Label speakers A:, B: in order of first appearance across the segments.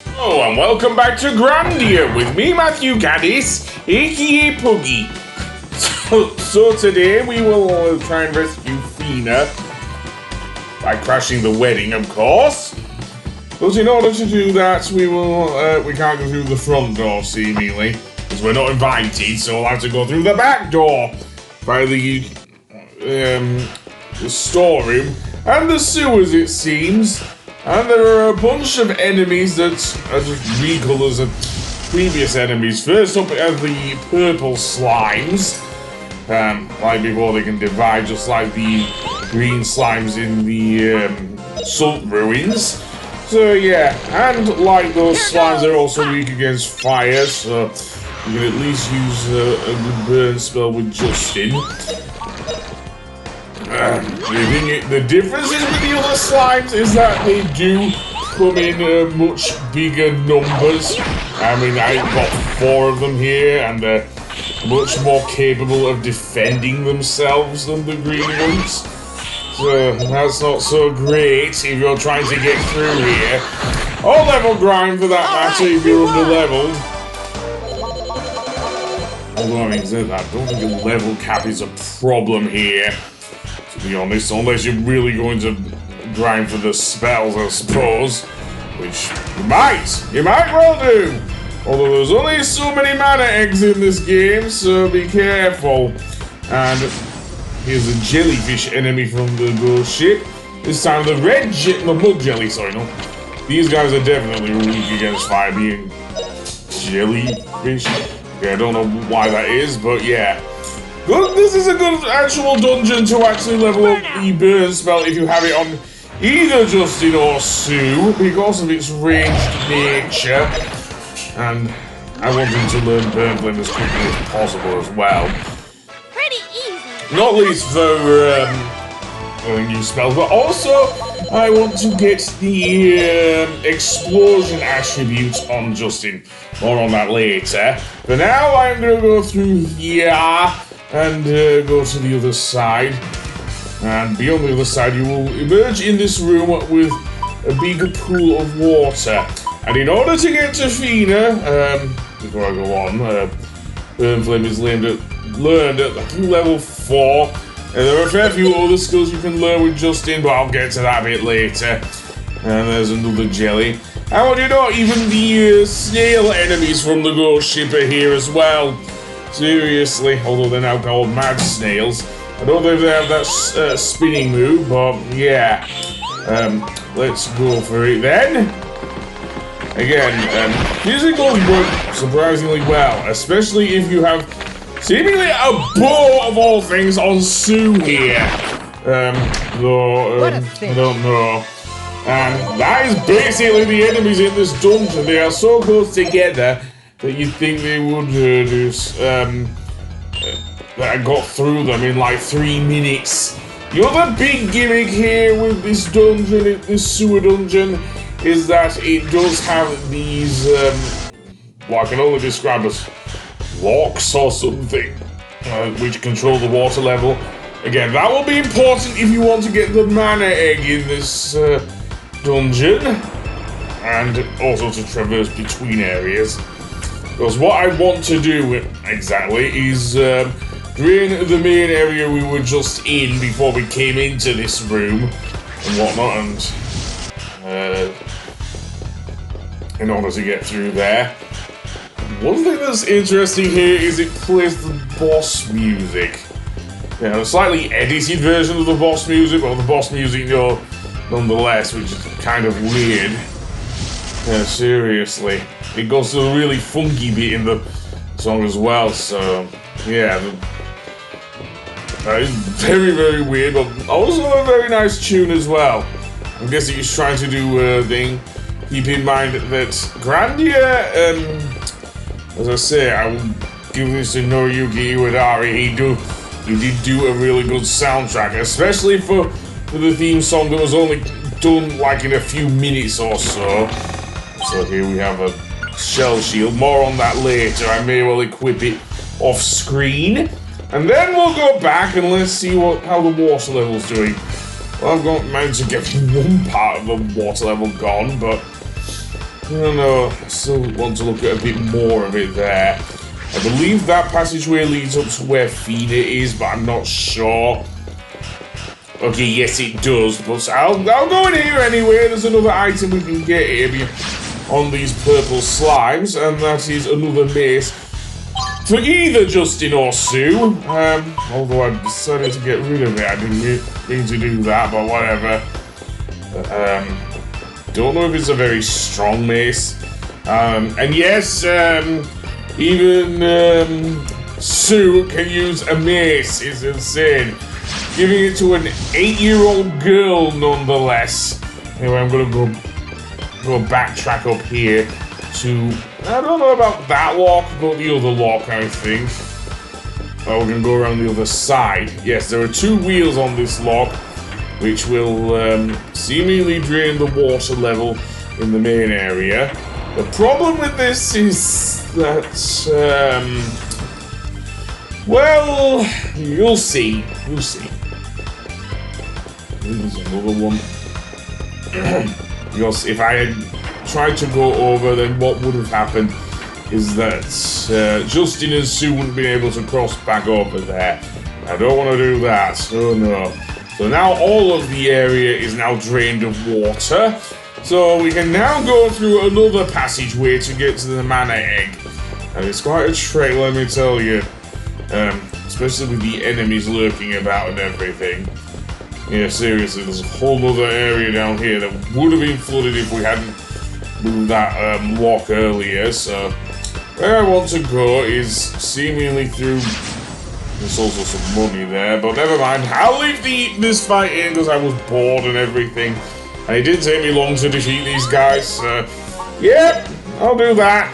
A: Hello and welcome back to Grandia with me, Matthew Gaddis, aka Puggy. So today we will try and rescue Feena by crashing the wedding, of course. But in order to do that, we can't go through the front door, seemingly, because we're not invited. So we'll have to go through the back door by the storeroom and the sewers, it seems. And there are a bunch of enemies that are just recolors of previous enemies. First up are the purple slimes. Like before, they can divide just like the green slimes in the salt ruins. So yeah, and like those slimes, they're also weak against fire, so you can at least use a good burn spell with Justin. The differences with the other slimes is that they do come in much bigger numbers. I mean, I've got 4 of them here, and they're much more capable of defending themselves than the green ones. So that's not so great if you're trying to get through here. Or level grind for that matter if you're under-leveled. Although having said that, I don't think a level cap is a problem here. To be honest, unless you're really going to grind for the spells, I suppose. Which you might well do. Although there's only so many mana eggs in this game, so be careful. And here's a jellyfish enemy from the ghost ship. This time the mud jelly, sorry, no. These guys are definitely weak against fire, being jellyfish. Yeah, I don't know why that is, but yeah. Good, this is a good actual dungeon to actually level up the burn spell if you have it on either Justin or Sue, because of its ranged nature. And I want him to learn Burn Flame as quickly as possible as well.
B: Pretty easy.
A: Not least for new spells, but also I want to get the explosion attributes on Justin. More on that later. For now, I'm going to go through here and go to the other side. And beyond the other side, you will emerge in this room with a big pool of water. And in order to get to Feena, before I go on, Burn Flame is learned at level 4. And there are a fair few other skills you can learn with Justin, but I'll get to that a bit later. And there's another jelly. And what do you know, even the snail enemies from the ghost ship are here as well. Seriously, although they're now called mad snails. I don't know if they have that spinning move, but yeah. Let's go for it then. Again, musicals work surprisingly well, especially if you have seemingly a bow of all things on Sue here. I don't know. And that is basically the enemies in this dungeon. They are so close together that you'd think they would that I got through them in like 3 minutes. The other big gimmick here with this dungeon, this sewer dungeon, is that it does have these, what I can only describe as locks or something, which control the water level. Again, that will be important if you want to get the mana egg in this dungeon, and also to traverse between areas. Because what I want to do exactly is drain the main area we were just in before we came into this room and whatnot, and in order to get through there. One thing that's interesting here is it plays the boss music. Yeah, a slightly edited version of the boss music, but the boss music, nonetheless, which is kind of weird. Yeah, seriously. It goes to a really funky bit in the song as well, so yeah. That is very, very weird, but also a very nice tune as well. I'm guessing he's trying to do a thing. Keep in mind that Grandia, as I say, I will give this to Noriyuki Iwadari. He did do a really good soundtrack, especially for the theme song that was only done like in a few minutes or so. So here we have a shell shield. More on that later. I may well equip it off screen. And then we'll go back and let's see how the water level's doing. Well, I've managed to get one part of the water level gone, but I don't know, I still want to look at a bit more of it there. I believe that passageway leads up to where Feena is, but I'm not sure. Okay, yes it does, but I'll go in here anyway. There's another item we can get here on these purple slimes, and that is another mace for either Justin or Sue. Although I decided to get rid of it. I didn't mean to do that, but whatever. Don't know if it's a very strong mace. And yes, even Sue can use a mace. It's insane. Giving it to an 8-year-old girl, nonetheless. Anyway, I'm gonna go backtrack up here to, I don't know about that lock, but the other lock, I think. Oh, we're gonna go around the other side. Yes, there are 2 wheels on this lock, which will seemingly drain the water level in the main area. The problem with this is that, well, you'll see. You'll see. There's another one. Because if I had tried to go over, then what would have happened is that Justin and Sue wouldn't be able to cross back over there. I don't want to do that. Oh no. So now all of the area is now drained of water. So we can now go through another passageway to get to the mana egg. And it's quite a trek, let me tell you. Especially with the enemies lurking about and everything. Yeah, seriously, there's a whole other area down here that would have been flooded if we hadn't moved that lock earlier. So where I want to go is seemingly through. There's also some money there, but never mind. I'll leave this fight in because I was bored and everything. And it didn't take me long to defeat these guys. So yep, I'll do that.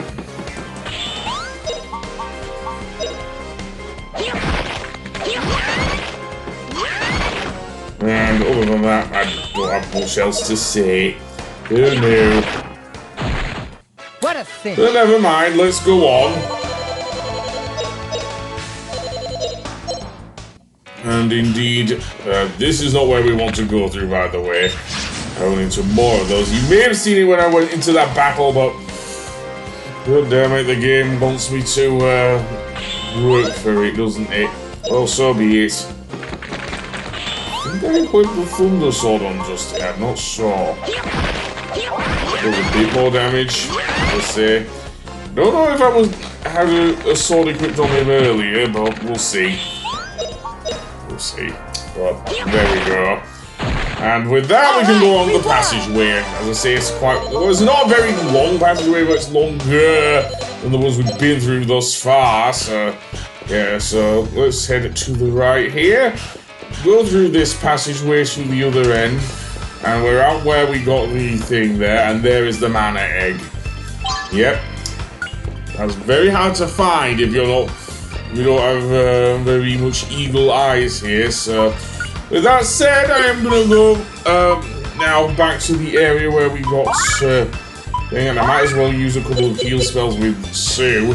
A: And other than that, I don't have much else to say. Oh no.
C: What a thing.
A: But never mind, let's go on. And indeed, this is not where we want to go through, by the way. I went into more of those. You may have seen it when I went into that battle, but god damn it, the game wants me to work for it, doesn't it? Well, so be it. I think I equipped the Thunder Sword on Justin, I'm not sure. Does a bit more damage, let's say. Don't know if I had a sword equipped on him earlier, but we'll see. We'll see. But there we go. And with that, we can go on the passageway. As I say, it's not a very long passageway, but it's longer than the ones we've been through thus far. So, yeah, so let's head to the right here. Go through this passageway to the other end. And we're out where we got the thing there, and there is the mana egg. Yep. That's very hard to find if you don't have very much eagle eyes here, so with that said, I am gonna go now back to the area where we got thing, and I might as well use a couple of heal spells with Sue.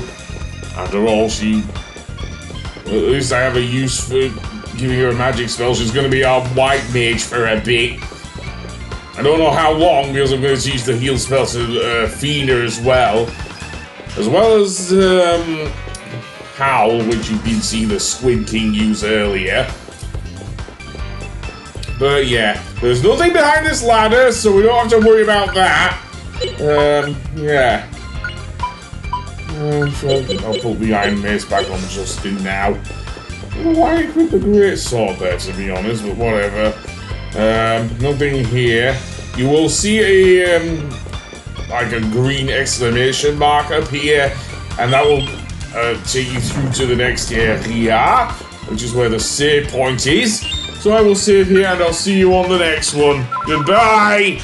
A: After all, at least I have a use for giving her a magic spell. She's gonna be our white mage for a bit. I don't know how long, because I'm gonna teach the heal spell to Feena as well as Howl, which you did see the Squid King use earlier. But yeah, there's nothing behind this ladder, so we don't have to worry about that. Yeah. I'll put the Iron Mace back on Justin now. I don't know why I equipped the Great Sword there, to be honest, but whatever. Nothing here. You will see a, like a green exclamation mark appear, and that will take you through to the next area, which is where the save point is. So I will save here, and I'll see you on the next one. Goodbye!